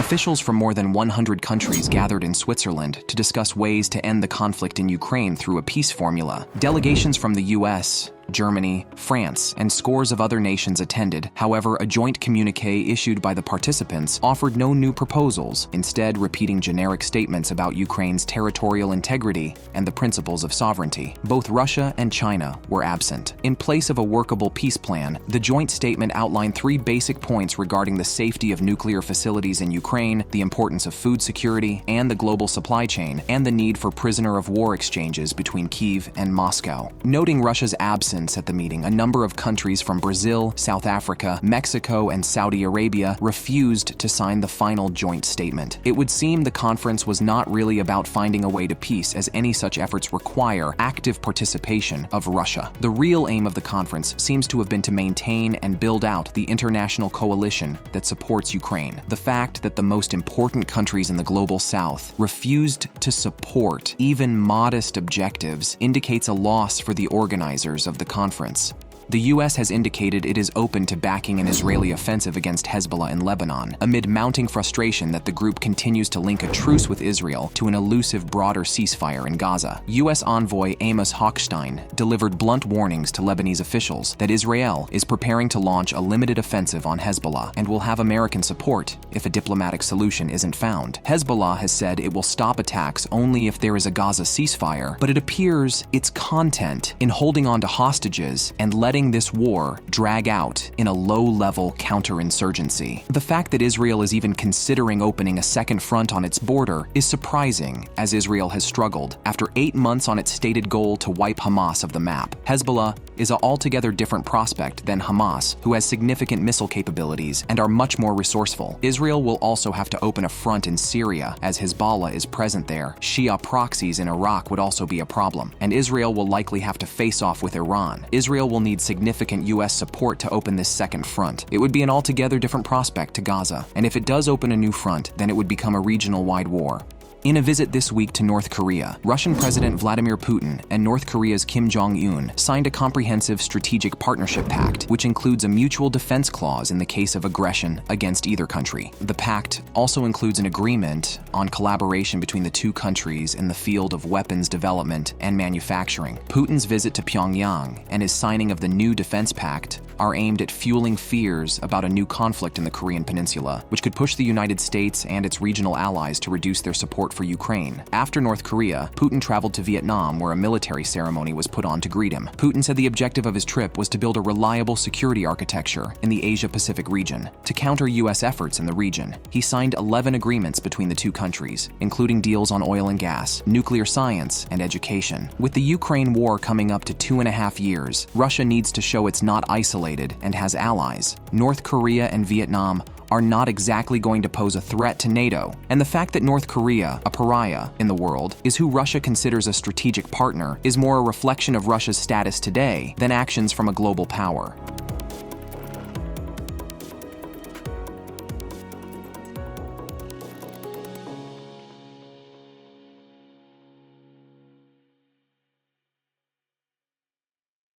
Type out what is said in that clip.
Officials from more than 100 countries gathered in Switzerland to discuss ways to end the conflict in Ukraine through a peace formula. Delegations from the US, Germany, France, and scores of other nations attended. However, a joint communiqué issued by the participants offered no new proposals, instead repeating generic statements about Ukraine's territorial integrity and the principles of sovereignty. Both Russia and China were absent. In place of a workable peace plan, the joint statement outlined 3 basic points regarding the safety of nuclear facilities in Ukraine, the importance of food security and the global supply chain, and the need for prisoner of war exchanges between Kyiv and Moscow. Noting Russia's absence at the meeting, a number of countries from Brazil, South Africa, Mexico, and Saudi Arabia refused to sign the final joint statement. It would seem the conference was not really about finding a way to peace, as any such efforts require active participation of Russia. The real aim of the conference seems to have been to maintain and build out the international coalition that supports Ukraine. The fact that the most important countries in the global south refused to support even modest objectives indicates a loss for the organizers of the conference. The U.S. has indicated it is open to backing an Israeli offensive against Hezbollah in Lebanon, amid mounting frustration that the group continues to link a truce with Israel to an elusive broader ceasefire in Gaza. U.S. envoy Amos Hochstein delivered blunt warnings to Lebanese officials that Israel is preparing to launch a limited offensive on Hezbollah and will have American support if a diplomatic solution isn't found. Hezbollah has said it will stop attacks only if there is a Gaza ceasefire, but it appears its content in holding on to hostages and letting this war drag out in a low-level counterinsurgency. The fact that Israel is even considering opening a second front on its border is surprising, as Israel has struggled after 8 months on its stated goal to wipe Hamas of the map. Hezbollah is an altogether different prospect than Hamas, who has significant missile capabilities and are much more resourceful. Israel will also have to open a front in Syria, as Hezbollah is present there. Shia proxies in Iraq would also be a problem, and Israel will likely have to face off with Iran. Israel will need significant U.S. support to open this second front. It would be an altogether different prospect to Gaza, and if it does open a new front, then it would become a regional-wide war. In a visit this week to North Korea, Russian President Vladimir Putin and North Korea's Kim Jong-un signed a comprehensive strategic partnership pact, which includes a mutual defense clause in the case of aggression against either country. The pact also includes an agreement on collaboration between the two countries in the field of weapons development and manufacturing. Putin's visit to Pyongyang and his signing of the new defense pact are aimed at fueling fears about a new conflict in the Korean peninsula, which could push the United States and its regional allies to reduce their support for Ukraine. After North Korea, Putin traveled to Vietnam, where a military ceremony was put on to greet him. Putin said the objective of his trip was to build a reliable security architecture in the Asia-Pacific region to counter U.S. efforts in the region. He signed 11 agreements between the two countries, including deals on oil and gas, nuclear science, and education. With the Ukraine war coming up to 2.5 years, Russia needs to show it's not isolated and has allies. North Korea and Vietnam are not exactly going to pose a threat to NATO, and the fact that North Korea, a pariah in the world, is who Russia considers a strategic partner is more a reflection of Russia's status today than actions from a global power.